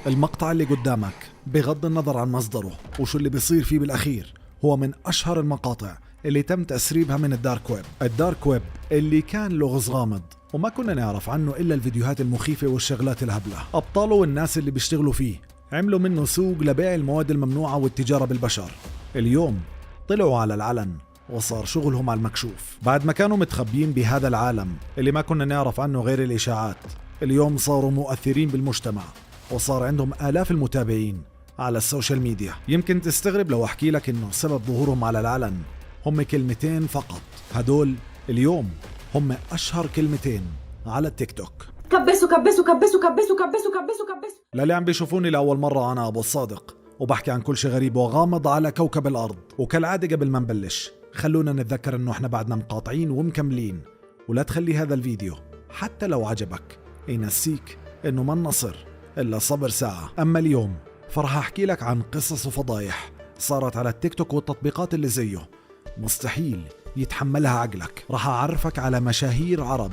المقطع اللي قدامك بغض النظر عن مصدره وشو اللي بيصير فيه بالأخير هو من أشهر المقاطع اللي تم تسريبها من الدارك ويب. الدارك ويب اللي كان لغز غامض وما كنا نعرف عنه إلا الفيديوهات المخيفة والشغلات الهبلة. أبطاله والناس اللي بيشتغلوا فيه عملوا منه سوق لبيع المواد الممنوعة والتجارة بالبشر. اليوم طلعوا على العلن وصار شغلهم على المكشوف. بعد ما كانوا متخبيين بهذا العالم اللي ما كنا نعرف عنه غير الإشاعات، اليوم صاروا مؤثرين بالمجتمع وصار عندهم آلاف المتابعين على السوشيال ميديا. يمكن تستغرب لو أحكي لك إنه سبب ظهورهم على العلن هم كلمتين فقط. هدول اليوم هم أشهر كلمتين على التيك توك. كبسوا كبسوا كبسوا كبسوا كبسوا كبسوا كبسوا. للي عم بيشوفوني لأول مرة، أنا أبو الصادق وبحكي عن كل شيء غريب وغامض على كوكب الأرض. وكالعادة قبل ما نبلش خلونا نتذكر إنه إحنا بعدنا مقاطعين ومكملين، ولا تخلي هذا الفيديو حتى لو عجبك ينسيك إنه ما النصر إلا صبر ساعة. أما اليوم فرح أحكي لك عن قصص وفضايح صارت على التيك توك والتطبيقات اللي زيه مستحيل يتحملها عقلك. رح أعرفك على مشاهير عرب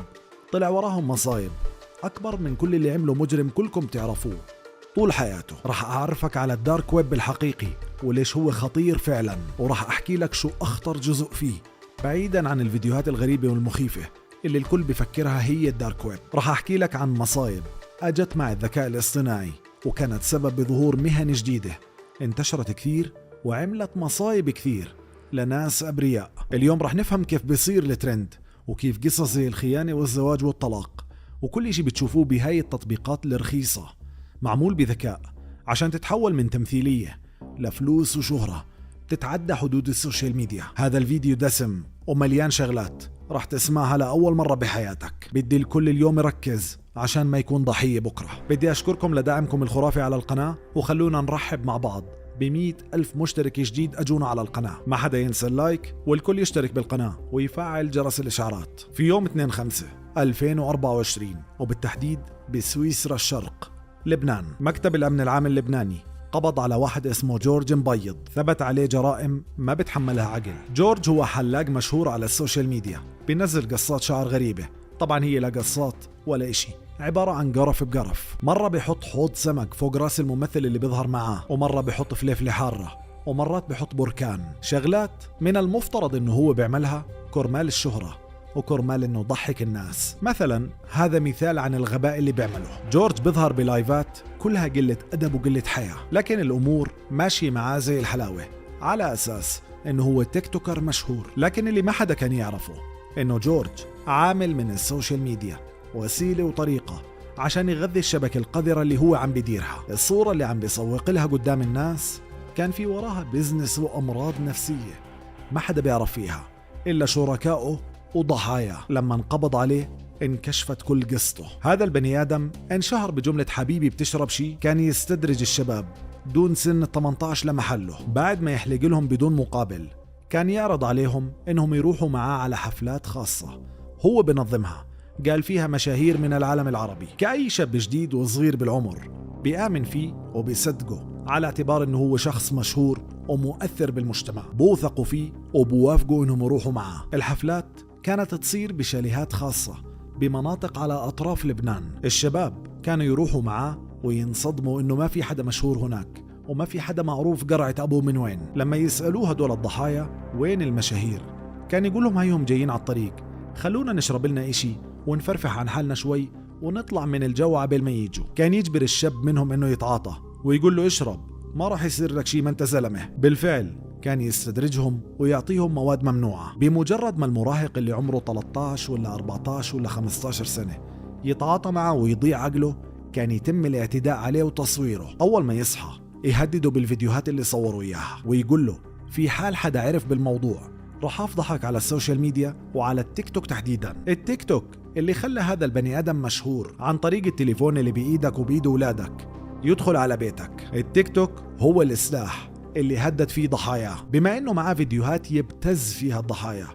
طلع وراهم مصايب أكبر من كل اللي عمله مجرم كلكم تعرفوه طول حياته. رح أعرفك على الدارك ويب الحقيقي وليش هو خطير فعلا، ورح أحكي لك شو أخطر جزء فيه بعيدا عن الفيديوهات الغريبة والمخيفة اللي الكل بفكرها هي الدارك ويب. رح أحكي لك عن مصايب أجت مع الذكاء الاصطناعي وكانت سبب بظهور مهن جديدة انتشرت كثير وعملت مصايب كثير لناس أبرياء. اليوم رح نفهم كيف بيصير الترند وكيف قصص زي الخيانة والزواج والطلاق وكل إشي بتشوفوه بهاي التطبيقات الرخيصة معمول بذكاء عشان تتحول من تمثيلية لفلوس وشهرة تتعدى حدود السوشيال ميديا. هذا الفيديو دسم ومليان شغلات رح تسمعها لأول مرة بحياتك. بدي الكل اليوم يركز عشان ما يكون ضحية بكرة. بدي أشكركم لدعمكم الخرافي على القناة، وخلونا نرحب مع بعض ب100,000 مشترك جديد أجونا على القناة. ما حدا ينسى اللايك والكل يشترك بالقناة ويفعل جرس الإشعارات. في يوم 2/5/2024 وبالتحديد بسويسرا الشرق لبنان، مكتب الأمن العام اللبناني قبض على واحد اسمه جورج مبيض ثبت عليه جرائم ما بتحملها عقل. جورج هو حلاق مشهور على السوشيال ميديا بينزل قصات شعر غريبة، طبعا هي لا قصات ولا إشي، عبارة عن قرف بقرف. مرة بيحط حوض سمك فوق راس الممثل اللي بيظهر معاه، ومرة بيحط فليفلة حارة، ومرات بيحط بركان. شغلات من المفترض انه هو بيعملها كرمال الشهرة وكرمال انه ضحك الناس. مثلا هذا مثال عن الغباء اللي بيعمله. جورج بيظهر بلايفات كلها قلة أدب وقلة حياة، لكن الأمور ماشية معاه زي الحلاوة على أساس انه هو تيك توكر مشهور. لكن اللي ما حدا كان يعرفه انه جورج عامل من السوشيال ميديا وسيلة وطريقة عشان يغذي الشبكة القذرة اللي هو عم بيديرها. الصورة اللي عم بيسوق لها قدام الناس كان في وراها بيزنس وأمراض نفسية ما حدا بيعرف فيها إلا شركائه وضحاياه. لما انقبض عليه انكشفت كل قصته. هذا البني آدم انشهر بجملة حبيبي بتشرب شي، كان يستدرج الشباب دون سن 18 لمحله. بعد ما يحلق لهم بدون مقابل كان يعرض عليهم انهم يروحوا معاه على حفلات خاصة هو بنظمها، قال فيها مشاهير من العالم العربي. كأي شاب جديد وصغير بالعمر بيآمن فيه وبيصدقه على اعتبار انه هو شخص مشهور ومؤثر بالمجتمع، بوثقوا فيه وبوافقوا انهم يروحوا معاه. الحفلات كانت تصير بشاليهات خاصة بمناطق على أطراف لبنان. الشباب كانوا يروحوا معاه وينصدموا انه ما في حدا مشهور هناك وما في حدا معروف قرعة أبوه من وين. لما يسألوه هدول الضحايا وين المشاهير كان يقولهم هيهم جايين على الطريق، خلونا نشرب لنا إشي ونفرفح عن حالنا شوي ونطلع من الجو عبال ما يجوا. كان يجبر الشاب منهم انه يتعاطى ويقول له اشرب ما راح يصير لك شي ما انت زلمه. بالفعل كان يستدرجهم ويعطيهم مواد ممنوعة. بمجرد ما المراهق اللي عمره 13 ولا 14 ولا 15 سنة يتعاطى معه ويضيع عقله كان يتم الاعتداء عليه وتصويره. أول ما يصحى يهدده بالفيديوهات اللي صوروا إياها ويقول له في حال حدا عرف بالموضوع راح أفضحك على السوشيال ميديا وعلى التيك توك تحديدا. التيك توك اللي خلى هذا البني آدم مشهور عن طريق التليفون اللي بإيدك وبإيد أولادك يدخل على بيتك. التيك توك هو السلاح اللي هدد فيه ضحاياه. بما انه معاه فيديوهات يبتز فيها الضحايا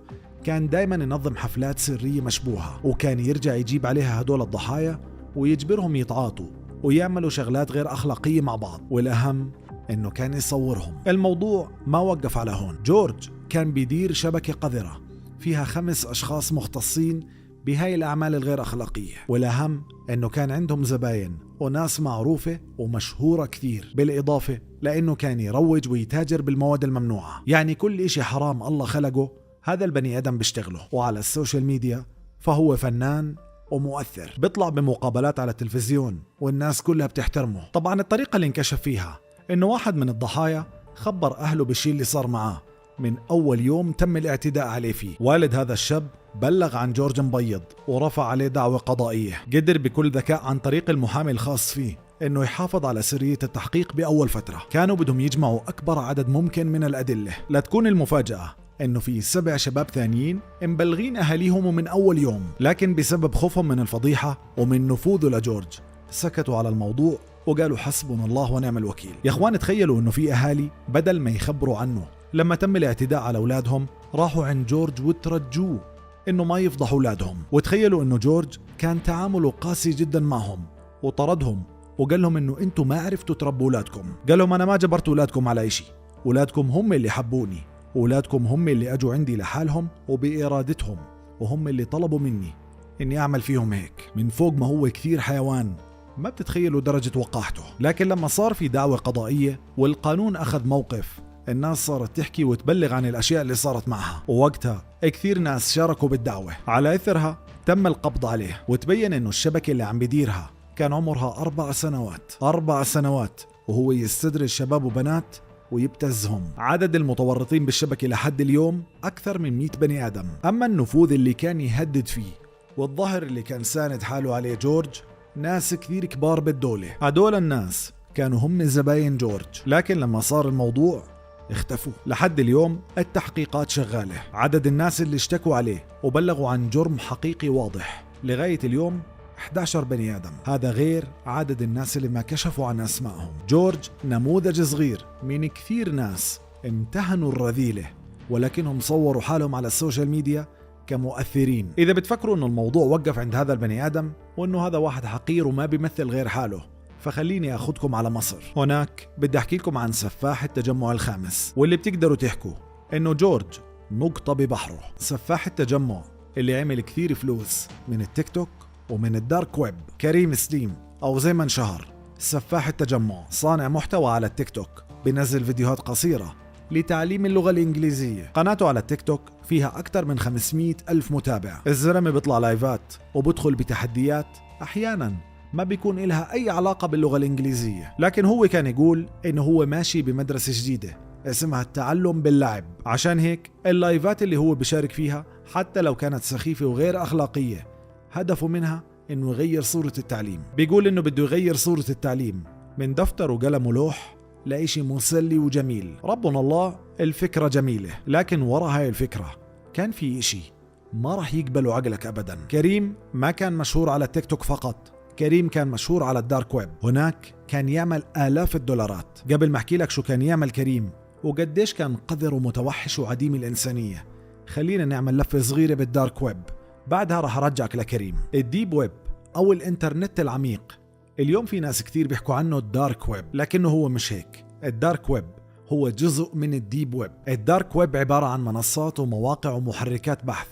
كان دايما ينظم حفلات سرية مشبوهة وكان يرجع يجيب عليها هدول الضحايا ويجبرهم يتعاطوا ويعملوا شغلات غير أخلاقية مع بعض، والأهم انه كان يصورهم. الموضوع ما وقف على هون. جورج كان بيدير شبكة قذرة فيها 5 أشخاص مختصين بهاي الأعمال الغير أخلاقية. والأهم أنه كان عندهم زباين وناس معروفة ومشهورة كثير، بالإضافة لأنه كان يروج ويتاجر بالمواد الممنوعة. يعني كل إشي حرام الله خلقه هذا البني آدم بيشتغله. وعلى السوشيال ميديا فهو فنان ومؤثر، بيطلع بمقابلات على التلفزيون والناس كلها بتحترمه. طبعا الطريقة اللي انكشف فيها انه واحد من الضحايا خبر اهله بالشي اللي صار معاه من اول يوم تم الاعتداء عليه فيه. والد هذا الشاب بلغ عن جورج مبيض ورفع عليه دعوة قضائية. قدر بكل ذكاء عن طريق المحامي الخاص فيه انه يحافظ على سرية التحقيق باول فترة. كانوا بدهم يجمعوا اكبر عدد ممكن من الادلة. لتكون المفاجأة انه في 7 شباب ثانيين مبلغين اهاليهم من اول يوم، لكن بسبب خوفهم من الفضيحة ومن نفوذه لجورج سكتوا على الموضوع وقالوا حسبنا الله ونعم الوكيل. يا اخوان تخيلوا انه في اهالي بدل ما يخبروا عنه لما تم الاعتداء على اولادهم راحوا عند جورج وترجوه انه ما يفضحوا اولادهم. وتخيلوا انه جورج كان تعامله قاسي جدا معهم وطردهم وقال لهم انه انتم ما عرفتوا تربوا اولادكم. قال لهم انا ما جبرت اولادكم على شيء، اولادكم هم اللي حبوني، اولادكم هم اللي اجوا عندي لحالهم وبارادتهم، وهم اللي طلبوا مني اني اعمل فيهم هيك. من فوق ما هو كثير حيوان ما بتتخيلوا درجة وقاحته. لكن لما صار في دعوة قضائية والقانون أخذ موقف، الناس صارت تحكي وتبلغ عن الأشياء اللي صارت معها، ووقتها كثير ناس شاركوا بالدعوة. على إثرها تم القبض عليه، وتبين إنه الشبكة اللي عم بديرها كان عمرها 4 سنوات. 4 سنوات وهو يستدرج شباب وبنات ويبتزهم. عدد المتورطين بالشبكة لحد اليوم أكثر من 100 بني آدم. أما النفوذ اللي كان يهدد فيه والظهر اللي كان ساند حاله عليه جورج، ناس كثير كبار بالدولة. هدول الناس كانوا هم زباين جورج، لكن لما صار الموضوع اختفوا. لحد اليوم التحقيقات شغالة. عدد الناس اللي اشتكوا عليه وبلغوا عن جرم حقيقي واضح لغاية اليوم 11 بني آدم. هذا غير عدد الناس اللي ما كشفوا عن أسمائهم. جورج نموذج صغير من كثير ناس امتهنوا الرذيلة ولكنهم صوروا حالهم على السوشيال ميديا كمؤثرين. إذا بتفكروا أنه الموضوع وقف عند هذا البني آدم وأنه هذا واحد حقير وما بيمثل غير حاله، فخليني أخذكم على مصر. هناك بدي أحكي لكم عن سفاح التجمع الخامس، واللي بتقدروا تحكوا أنه جورج نقطة ببحره. سفاح التجمع اللي عمل كثير فلوس من التيك توك ومن الدارك ويب، كريم سليم أو زي ما انشهر سفاح التجمع، صانع محتوى على التيك توك، بينزل فيديوهات قصيرة لتعليم اللغة الإنجليزية. قناته على التيك توك فيها أكثر من 500 ألف متابع. الزلمة بيطلع لايفات وبدخل بتحديات أحيانا ما بيكون إلها أي علاقة باللغة الإنجليزية، لكن هو كان يقول إنه هو ماشي بمدرسة جديدة اسمها التعلم باللعب. عشان هيك اللايفات اللي هو بيشارك فيها حتى لو كانت سخيفة وغير أخلاقية هدفه منها إنه يغير صورة التعليم. بيقول إنه بده يغير صورة التعليم من دفتر وقلم ولوح لإشي مسلي وجميل. ربنا الله الفكرة جميلة، لكن وراء هاي الفكرة كان في إشي ما راح يقبلوا عقلك أبدا. كريم ما كان مشهور على التيك توك فقط، كريم كان مشهور على الدارك ويب. هناك كان يعمل آلاف الدولارات. قبل ما أحكي لك شو كان يعمل كريم وقديش كان قذر ومتوحش وعديم الإنسانية، خلينا نعمل لفة صغيرة بالدارك ويب، بعدها راح أرجعك لكريم. الديب ويب أو الإنترنت العميق، اليوم في ناس كتير بيحكوا عنه الدارك ويب، لكنه هو مش هيك. الدارك ويب هو جزء من الديب ويب. الدارك ويب عبارة عن منصات ومواقع ومحركات بحث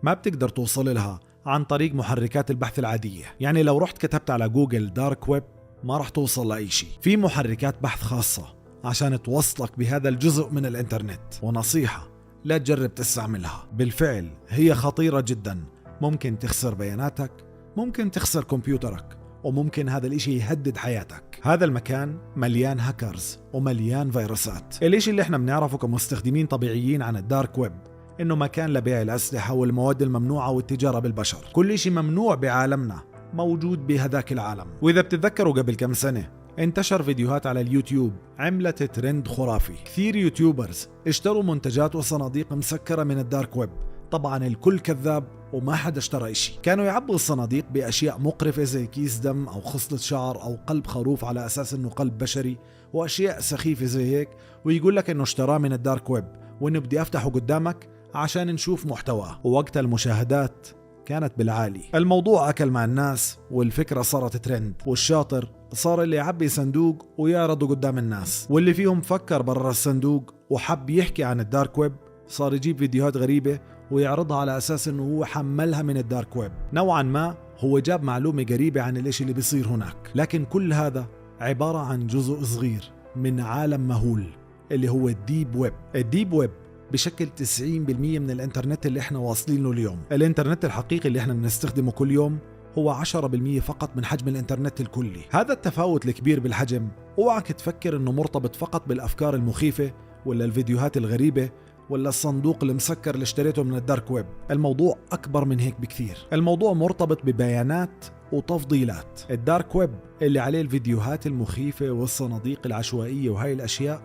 ما بتقدر توصل لها عن طريق محركات البحث العادية. يعني لو رحت كتبت على جوجل دارك ويب ما راح توصل لأي شيء. في محركات بحث خاصة عشان توصلك بهذا الجزء من الانترنت، ونصيحة لا تجرب تستعملها. بالفعل هي خطيرة جدا، ممكن تخسر بياناتك، ممكن تخسر كمبيوترك، وممكن هذا الاشي يهدد حياتك. هذا المكان مليان هاكرز ومليان فيروسات. الاشي اللي احنا بنعرفه كمستخدمين طبيعيين عن الدارك ويب انه مكان لبيع الاسلحة والمواد الممنوعة والتجارة بالبشر. كل اشي ممنوع بعالمنا موجود بهذاك العالم. واذا بتتذكروا قبل كم سنة انتشر فيديوهات على اليوتيوب عملت ترند خرافي. كثير يوتيوبرز اشتروا منتجات وصناديق مسكرة من الدارك ويب. طبعا الكل كذاب وما حدا اشترى اشي. كانوا يعبوا الصناديق باشياء مقرفة زي كيس دم او خصلة شعر او قلب خروف على اساس انه قلب بشري، واشياء سخيفة زي هيك، ويقول لك انه اشتراه من الدارك ويب وانه بدي افتحه قدامك عشان نشوف محتواه. ووقت المشاهدات كانت بالعالي. الموضوع أكل مع الناس والفكرة صارت ترند، والشاطر صار اللي يعبي صندوق ويعرضه قدام الناس، واللي فيهم فكر برا الصندوق وحب يحكي عن الدارك ويب صار يجيب فيديوهات غريبة ويعرضها على أساس أنه هو حملها من الدارك ويب. نوعا ما هو جاب معلومة غريبة عن الاشي اللي بيصير هناك، لكن كل هذا عبارة عن جزء صغير من عالم مهول اللي هو الديب ويب. الديب ويب بشكل 90% من الانترنت اللي احنا واصلين له اليوم. الانترنت الحقيقي اللي احنا بنستخدمه كل يوم هو 10% فقط من حجم الانترنت الكلي. هذا التفاوت الكبير بالحجم اوعك تفكر انه مرتبط فقط بالافكار المخيفة ولا الفيديوهات الغريبة ولا الصندوق المسكر اللي اشتريته من الدارك ويب. الموضوع اكبر من هيك بكثير. الموضوع مرتبط ببيانات وتفضيلات. الدارك ويب اللي عليه الفيديوهات المخيفة والصناديق العشوائية وهاي الاشياء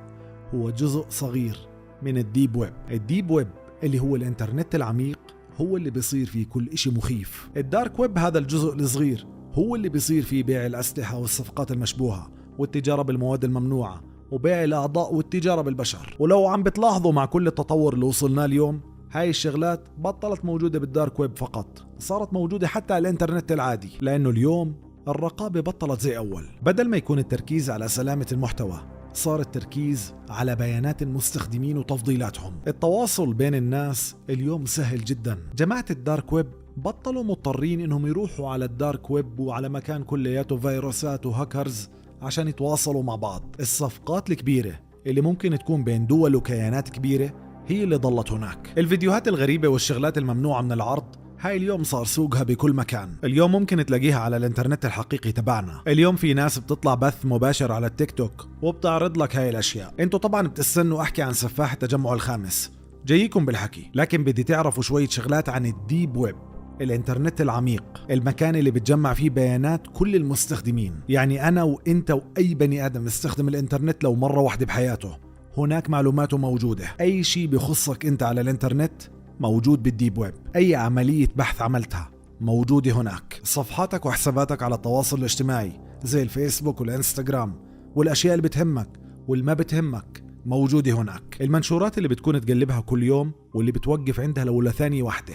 هو جزء صغير من الديب ويب. الديب ويب اللي هو الانترنت العميق هو اللي بيصير فيه كل اشي مخيف. الدارك ويب هذا الجزء الصغير هو اللي بيصير فيه بيع الأسلحة والصفقات المشبوهة والتجارة بالمواد الممنوعة وبيع الأعضاء والتجارة بالبشر. ولو عم بتلاحظوا مع كل التطور اللي وصلنا اليوم، هاي الشغلات بطلت موجودة بالدارك ويب فقط، صارت موجودة حتى على الانترنت العادي، لأنه اليوم الرقابة بطلت زي أول. بدل ما يكون التركيز على سلامة المحتوى، صار التركيز على بيانات المستخدمين وتفضيلاتهم. التواصل بين الناس اليوم سهل جدا. جماعة الدارك ويب بطلوا مضطرين انهم يروحوا على الدارك ويب وعلى مكان كلياته فيروسات وهاكرز عشان يتواصلوا مع بعض. الصفقات الكبيرة اللي ممكن تكون بين دول وكيانات كبيرة هي اللي ضلت هناك. الفيديوهات الغريبة والشغلات الممنوعة من العرض هاي اليوم صار سوقها بكل مكان. اليوم ممكن تلاقيها على الانترنت الحقيقي تبعنا. اليوم في ناس بتطلع بث مباشر على التيك توك وبتعرض لك هاي الاشياء. انتوا طبعا بتستنوا احكي عن سفاح التجمع الخامس، جايكم بالحكي، لكن بدي تعرفوا شوية شغلات عن الديب ويب، الانترنت العميق، المكان اللي بتجمع فيه بيانات كل المستخدمين. يعني انا وانت واي بني ادم يستخدم الانترنت لو مرة واحدة بحياته، هناك معلوماته موجودة. اي شيء بيخصك انت على الانترنت موجود بالديب ويب. أي عملية بحث عملتها موجودة هناك. صفحاتك وحساباتك على التواصل الاجتماعي زي الفيسبوك والإنستغرام والأشياء اللي بتهمك واللي ما بتهمك موجودة هناك. المنشورات اللي بتكون تقلبها كل يوم واللي بتوقف عندها لو ثانية واحدة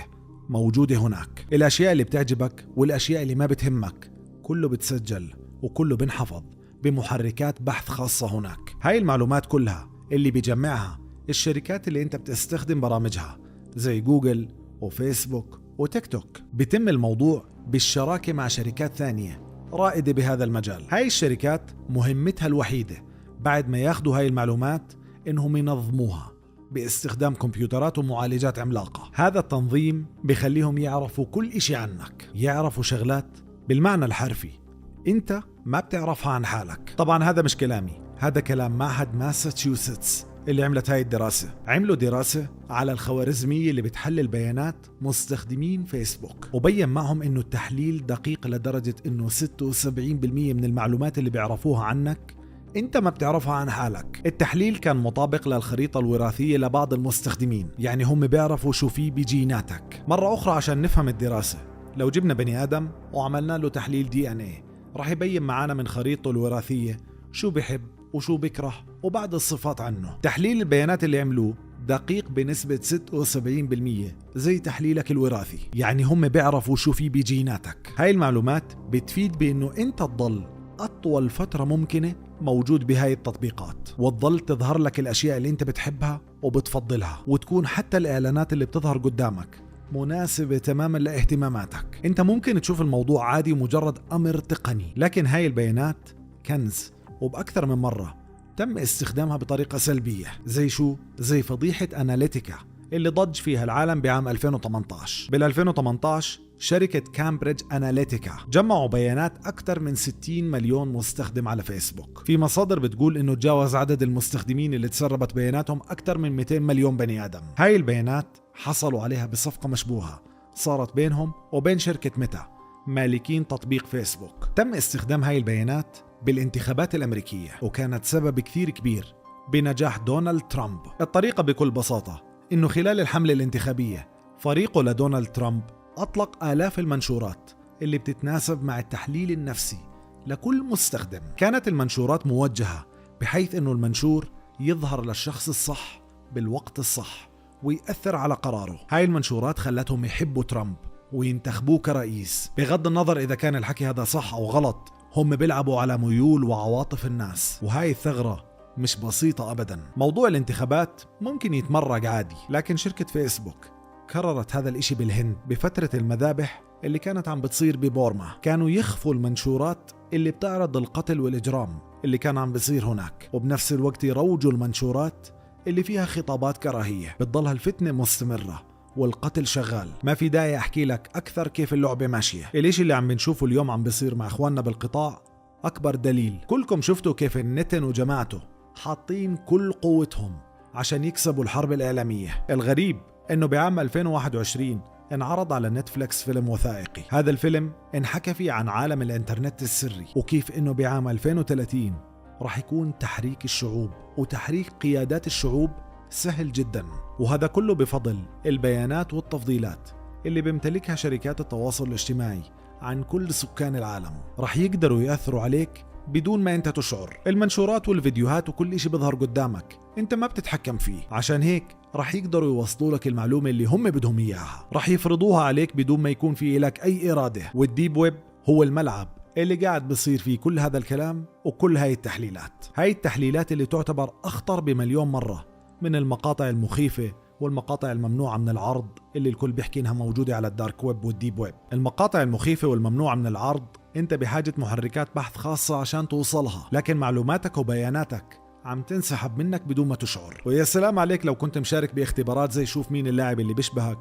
موجودة هناك. الأشياء اللي بتعجبك والأشياء اللي ما بتهمك كله بتسجل وكله بنحفظ بمحركات بحث خاصة هناك. هاي المعلومات كلها اللي بيجمعها الشركات اللي انت بتستخدم برامجها زي جوجل وفيسبوك وتيك توك. بيتم الموضوع بالشراكة مع شركات ثانية رائدة بهذا المجال. هاي الشركات مهمتها الوحيدة بعد ما ياخدوا هاي المعلومات إنهم ينظموها باستخدام كمبيوترات ومعالجات عملاقة. هذا التنظيم بيخليهم يعرفوا كل إشي عنك، يعرفوا شغلات بالمعنى الحرفي انت ما بتعرفها عن حالك. طبعا هذا مش كلامي، هذا كلام معهد ماساتشوستس اللي عملت هاي الدراسة. عملوا دراسة على الخوارزمية اللي بتحلل بيانات مستخدمين فيسبوك، وبين معهم انه التحليل دقيق لدرجة انه 76% من المعلومات اللي بيعرفوها عنك انت ما بتعرفها عن حالك. التحليل كان مطابق للخريطة الوراثية لبعض المستخدمين، يعني هم بيعرفوا شو في بجيناتك. مرة اخرى عشان نفهم الدراسة، لو جبنا بني ادم وعملنا له تحليل DNA راح يبين معانا من خريطته الوراثية شو بيحب وشو بكره وبعض الصفات عنه. تحليل البيانات اللي عملوه دقيق بنسبة 76% زي تحليلك الوراثي، يعني هم بيعرفوا شو في بجيناتك. هاي المعلومات بتفيد بأنه انت تضل أطول فترة ممكنة موجود بهاي التطبيقات، وتضل تظهر لك الأشياء اللي انت بتحبها وبتفضلها، وتكون حتى الإعلانات اللي بتظهر قدامك مناسبة تماما لاهتماماتك. انت ممكن تشوف الموضوع عادي ومجرد أمر تقني، لكن هاي البيانات كنز، وبأكثر من مرة تم استخدامها بطريقة سلبية. زي شو؟ زي فضيحة أناليتيكا اللي ضج فيها العالم بعام 2018. بال2018 شركة كامبريدج أناليتيكا جمعوا بيانات أكثر من 60 مليون مستخدم على فيسبوك. في مصادر بتقول إنه تجاوز عدد المستخدمين اللي تسربت بياناتهم أكثر من 200 مليون بني آدم. هاي البيانات حصلوا عليها بصفقة مشبوهة صارت بينهم وبين شركة ميتا مالكين تطبيق فيسبوك. تم استخدام هاي البيانات بالانتخابات الأمريكية، وكانت سبب كثير كبير بنجاح دونالد ترامب. الطريقة بكل بساطة إنه خلال الحملة الانتخابية فريقه لدونالد ترامب أطلق آلاف المنشورات اللي بتتناسب مع التحليل النفسي لكل مستخدم. كانت المنشورات موجهة بحيث إنه المنشور يظهر للشخص الصح بالوقت الصح ويأثر على قراره. هاي المنشورات خلتهم يحبوا ترامب وينتخبوه كرئيس، بغض النظر إذا كان الحكي هذا صح أو غلط. هم بيلعبوا على ميول وعواطف الناس، وهاي الثغرة مش بسيطة أبدا. موضوع الانتخابات ممكن يتمرق عادي، لكن شركة فيسبوك كررت هذا الاشي بالهند بفترة المذابح اللي كانت عم بتصير ببورما. كانوا يخفوا المنشورات اللي بتعرض القتل والإجرام اللي كان عم بيصير هناك، وبنفس الوقت يروجوا المنشورات اللي فيها خطابات كراهية. بتضلها الفتنة مستمرة والقتل شغال. ما في داعي أحكي لك أكثر كيف اللعبة ماشية. الاشي اللي عم بنشوفه اليوم عم بيصير مع إخواننا بالقطاع أكبر دليل. كلكم شفتوا كيف النتن وجماعته حاطين كل قوتهم عشان يكسبوا الحرب الإعلامية. الغريب إنه بعام 2021 انعرض على نتفليكس فيلم وثائقي. هذا الفيلم انحكى فيه عن عالم الانترنت السري، وكيف إنه بعام 2030 راح يكون تحريك الشعوب وتحريك قيادات الشعوب سهل جدا. وهذا كله بفضل البيانات والتفضيلات اللي بيمتلكها شركات التواصل الاجتماعي عن كل سكان العالم. راح يقدروا يأثروا عليك بدون ما انت تشعر. المنشورات والفيديوهات وكل اشي بيظهر قدامك انت ما بتتحكم فيه، عشان هيك راح يقدروا يوصلوا لك المعلومة اللي هم بدهم اياها. راح يفرضوها عليك بدون ما يكون في لك اي ارادة. والديب ويب هو الملعب اللي قاعد بصير فيه كل هذا الكلام وكل هاي التحليلات. هاي التحليلات اللي تعتبر اخطر بمليون مرة من المقاطع المخيفة والمقاطع الممنوعة من العرض اللي الكل بيحكي انها موجودة على الدارك ويب والديب ويب. المقاطع المخيفة والممنوعة من العرض انت بحاجة محركات بحث خاصة عشان توصلها، لكن معلوماتك وبياناتك عم تنسحب منك بدون ما تشعر. ويا سلام عليك لو كنت مشارك باختبارات زي شوف مين اللاعب اللي بيشبهك،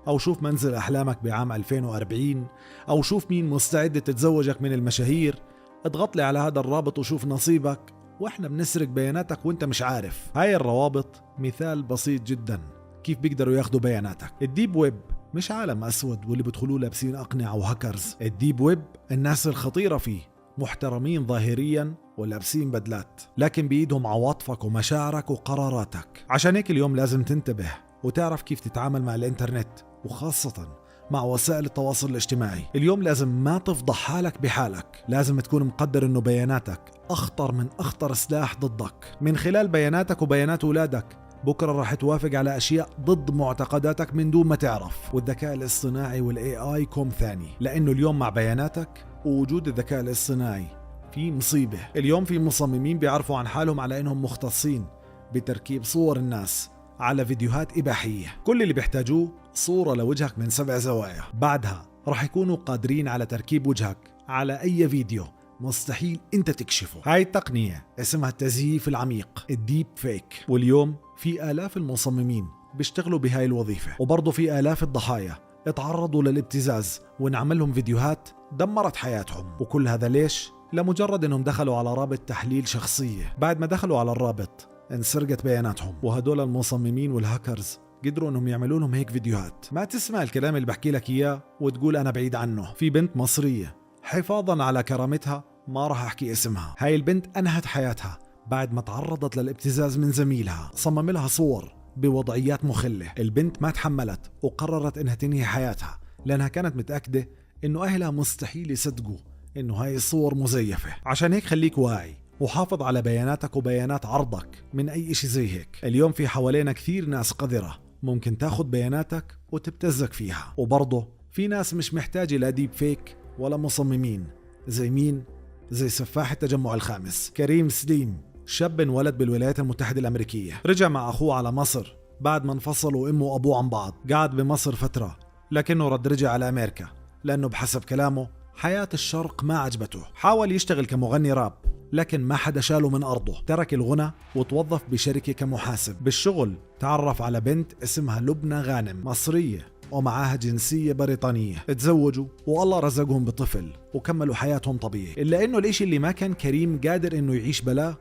او شوف منزل احلامك بعام 2040، او شوف مين مستعد تتزوجك من المشاهير. اضغط لي على هذا الرابط وشوف نصيبك، واحنا بنسرق بياناتك وانت مش عارف. هاي الروابط مثال بسيط جدا كيف بيقدروا ياخدوا بياناتك. الديب ويب مش عالم أسود واللي بدخلوه لابسين أقنعة وهاكرز. الديب ويب الناس الخطيرة فيه محترمين ظاهريا ولابسين بدلات، لكن بإيدهم عواطفك ومشاعرك وقراراتك. عشان هيك اليوم لازم تنتبه وتعرف كيف تتعامل مع الإنترنت، وخاصة مع وسائل التواصل الاجتماعي. اليوم لازم ما تفضح حالك بحالك. لازم تكون مقدر إنه بياناتك أخطر من أخطر سلاح ضدك. من خلال بياناتك وبيانات أولادك بكرة راح توافق على أشياء ضد معتقداتك من دون ما تعرف. والذكاء الاصطناعي والاي اي كوم ثاني، لأنه اليوم مع بياناتك ووجود الذكاء الاصطناعي في مصيبة. اليوم في مصممين بيعرفوا عن حالهم على إنهم مختصين بتركيب صور الناس على فيديوهات إباحية. كل اللي بيحتاجوه صورة لوجهك من 7 زوايا، بعدها راح يكونوا قادرين على تركيب وجهك على أي فيديو مستحيل انت تكشفه. هاي التقنية اسمها التزييف العميق، الديب فيك. واليوم في آلاف المصممين بيشتغلوا بهاي الوظيفة، وبرضه في آلاف الضحايا اتعرضوا للابتزاز وانعمل لهم فيديوهات دمرت حياتهم. وكل هذا ليش؟ لمجرد انهم دخلوا على رابط تحليل شخصية. بعد ما دخلوا على الرابط انسرقت بياناتهم، وهدول المصممين والهاكرز قدروا انهم يعملوا لهم هيك فيديوهات. ما تسمع الكلام اللي بحكي لك اياه وتقول انا بعيد عنه. في بنت مصرية حفاظا على كرامتها ما راح احكي اسمها، هاي البنت انهت حياتها بعد ما تعرضت للابتزاز من زميلها. صمم لها صور بوضعيات مخلة. البنت ما تحملت وقررت انها تنهي حياتها، لانها كانت متأكدة انه اهلها مستحيل يصدقوا انه هاي الصور مزيفة. عشان هيك خليك واعي وحافظ على بياناتك وبيانات عرضك من اي اشي زي هيك. اليوم في حوالينا كثير ناس قذرة ممكن تاخد بياناتك وتبتزك فيها. وبرضه في ناس مش محتاجة لا ديب فيك ولا مصممين. زي مين؟ زي سفاح التجمع الخامس كريم سليم، شاب انولد بالولايات المتحدة الأمريكية. رجع مع أخوه على مصر بعد ما انفصلوا أمه وأبوه عن بعض. قعد بمصر فترة لكنه رجع على أمريكا لأنه بحسب كلامه حياة الشرق ما عجبته. حاول يشتغل كمغني راب لكن ما حدا شاله من أرضه. ترك الغنى وتوظف بشركة كمحاسب. بالشغل تعرف على بنت اسمها لبنى غانم، مصرية ومعاها جنسية بريطانية. اتزوجوا والله رزقهم بطفل وكملوا حياتهم طبيعي. إلا إنه الإشي اللي ما كان كريم قادر إنه يعيش بلاه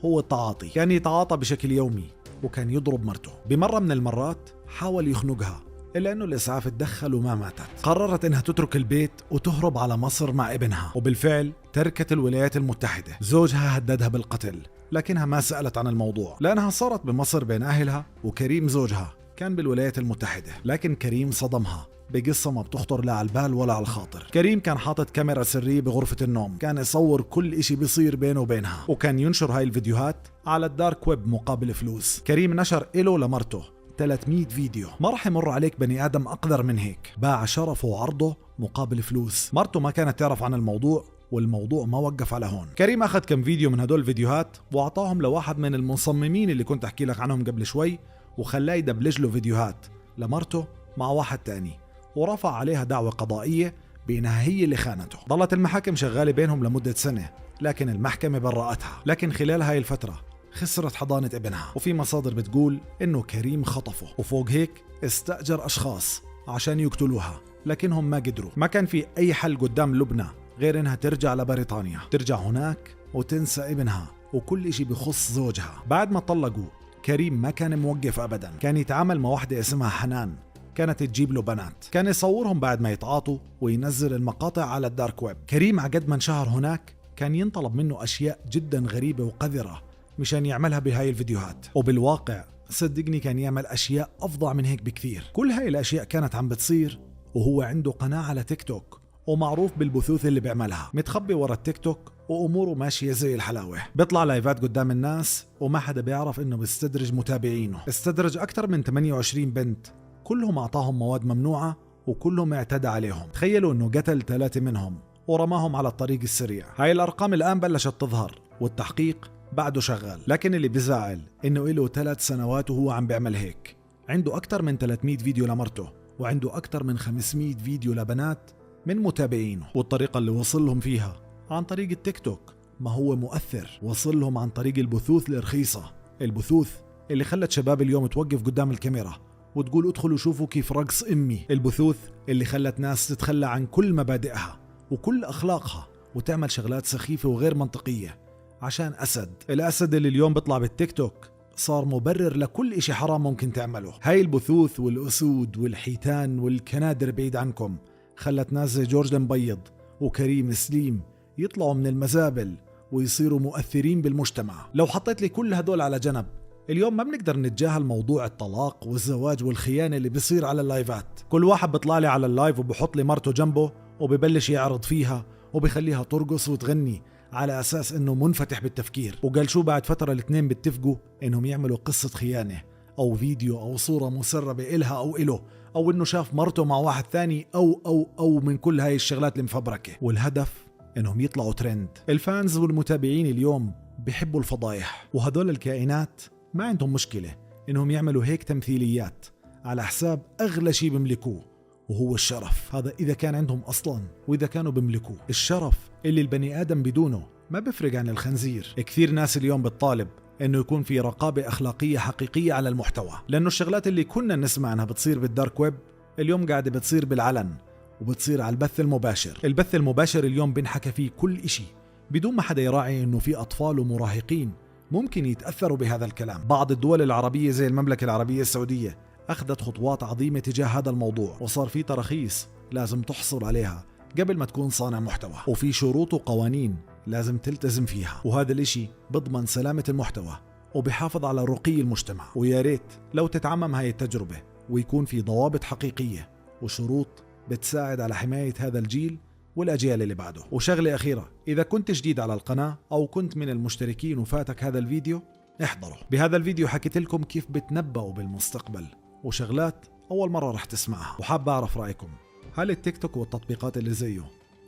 هو التعاطي. كان يتعاطى بشكل يومي وكان يضرب مرته. بمرة من المرات حاول يخنقها، إلا إنه الإسعاف اتدخل وما ماتت. قررت إنها تترك البيت وتهرب على مصر مع ابنها، وبالفعل تركت الولايات المتحدة. زوجها هددها بالقتل لكنها ما سألت عن الموضوع لأنها صارت بمصر بين أهلها، وكريم زوجها كان بالولايات المتحدة. لكن كريم صدمها بقصة ما بتخطر لا على البال ولا على الخاطر. كريم كان حاطط كاميرا سرية بغرفة النوم، كان يصور كل إشي بيصير بينه وبينها، وكان ينشر هاي الفيديوهات على الدارك ويب مقابل فلوس. كريم نشر إله لمرته 300 فيديو. ما راح يمر عليك بني آدم أقدر من هيك باع شرفه وعرضه مقابل فلوس. مرته ما كانت تعرف عن الموضوع والموضوع ما وقف على هون. كريم أخذ كم فيديو من هدول الفيديوهات وأعطاهم لواحد من المصممين اللي كنت أحكي لك عنهم قبل شوي، وخلاه يدبلج له فيديوهات لمرته مع واحد تاني، ورفع عليها دعوة قضائية بأنها هي اللي خانته. ضلت المحاكم شغالة بينهم لمدة سنة، لكن المحكمة برأتها. لكن خلال هاي الفترة خسرت حضانة ابنها، وفي مصادر بتقول إنه كريم خطفه، وفوق هيك استأجر أشخاص عشان يقتلوها، لكنهم ما قدروا. ما كان في أي حل قدام لبنى غير إنها ترجع لبريطانيا، ترجع هناك وتنسى ابنها وكل إشي بخص زوجها. بعد ما طلقوا كريم ما كان موقف أبدا، كان يتعامل مع واحدة اسمها حنان، كانت تجيب له بنات، كان يصورهم بعد ما يتعاطوا وينزل المقاطع على الدارك ويب. كريم عقد ما انشهر هناك كان ينطلب منه أشياء جدا غريبة وقذرة مشان يعملها بهاي الفيديوهات، وبالواقع صدقني كان يعمل أشياء أفظع من هيك بكثير. كل هاي الأشياء كانت عم بتصير وهو عنده قناة على تيك توك، ومعروف بالبثوث اللي بيعملها، متخبي ورا التيك توك وأموره ماشية زي الحلاوة. بيطلع لايفات قدام الناس وما حدا بيعرف إنه بيستدرج متابعينه. استدرج أكثر من 28 بنت، كلهم أعطاهم مواد ممنوعة وكلهم اعتدى عليهم. تخيلوا إنه قتل 3 منهم ورماهم على الطريق السريع. هاي الأرقام الآن بلشت تظهر والتحقيق بعده شغال، لكن اللي بزعل إنه له 3 سنوات وهو عم بيعمل هيك. عنده أكثر من 300 فيديو لمرته، وعنده أكثر من 500 فيديو لبنات من متابعينه، والطريقة اللي وصل لهم فيها عن طريق التيك توك. ما هو مؤثر، وصل لهم عن طريق البثوث الرخيصة، البثوث اللي خلت شباب اليوم توقف قدام الكاميرا وتقول ادخلوا شوفوا كيف رقص امي، البثوث اللي خلت ناس تتخلى عن كل مبادئها وكل اخلاقها وتعمل شغلات سخيفة وغير منطقية عشان اسد. الاسد اللي اليوم بيطلع بالتيك توك صار مبرر لكل اشي حرام ممكن تعمله. هاي البثوث والاسود والحيتان والكنادر بعيد عنكم خلت ناس زي جورج المبيض وكريم سليم يطلعوا من المزابل ويصيروا مؤثرين بالمجتمع. لو حطيت لي كل هدول على جنب، اليوم ما بنقدر نتجاهل موضوع الطلاق والزواج والخيانة اللي بيصير على اللايفات. كل واحد بيطلع لي على اللايف وبحط لي مرته جنبه وببلش يعرض فيها وبيخليها ترقص وتغني على أساس إنه منفتح بالتفكير. وقال شو بعد فترة الاثنين بيتفقوا إنهم يعملوا قصة خيانة أو فيديو أو صورة مسربة إلها أو إله، أو إنه شاف مرته مع واحد ثاني أو من كل هاي الشغلات المفبركة، والهدف إنهم يطلعوا ترند. الفانز والمتابعين اليوم بيحبوا الفضايح، وهدول الكائنات ما عندهم مشكلة إنهم يعملوا هيك تمثيليات على حساب أغلى شيء بيملكوه وهو الشرف. هذا إذا كان عندهم أصلاً، وإذا كانوا بيملكوه. الشرف اللي البني آدم بدونه ما بيفرق عن الخنزير. كثير ناس اليوم بتطالب إنه يكون في رقابة أخلاقية حقيقية على المحتوى، لأنه الشغلات اللي كنا نسمع عنها بتصير بالدارك ويب اليوم قاعدة بتصير بالعلن وبتصير على البث المباشر. البث المباشر اليوم بنحكى فيه كل إشي بدون ما حدا يراعي إنه في أطفال ومراهقين ممكن يتأثروا بهذا الكلام. بعض الدول العربية زي المملكة العربية السعودية أخذت خطوات عظيمة تجاه هذا الموضوع، وصار في تراخيص لازم تحصل عليها قبل ما تكون صانع محتوى، وفي شروط وقوانين لازم تلتزم فيها، وهذا الاشي بضمن سلامة المحتوى وبحافظ على رقي المجتمع. ويا ريت لو تتعمم هاي التجربة ويكون في ضوابط حقيقية وشروط بتساعد على حماية هذا الجيل والأجيال اللي بعده. وشغلة أخيرة، إذا كنت جديد على القناة أو كنت من المشتركين وفاتك هذا الفيديو احضره. بهذا الفيديو حكيت لكم كيف بتنبأوا بالمستقبل وشغلات أول مرة رح تسمعها، وحاب أعرف رأيكم. هل التيك توك والتطبيقات اللي زيه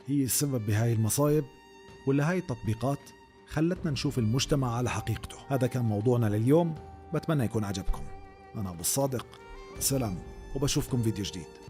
هي السبب بهاي المصايب، ولا هاي التطبيقات خلتنا نشوف المجتمع على حقيقته؟ هذا كان موضوعنا لليوم، بتمنى يكون عجبكم. أنا أبو الصادق، سلام، وبشوفكم فيديو جديد.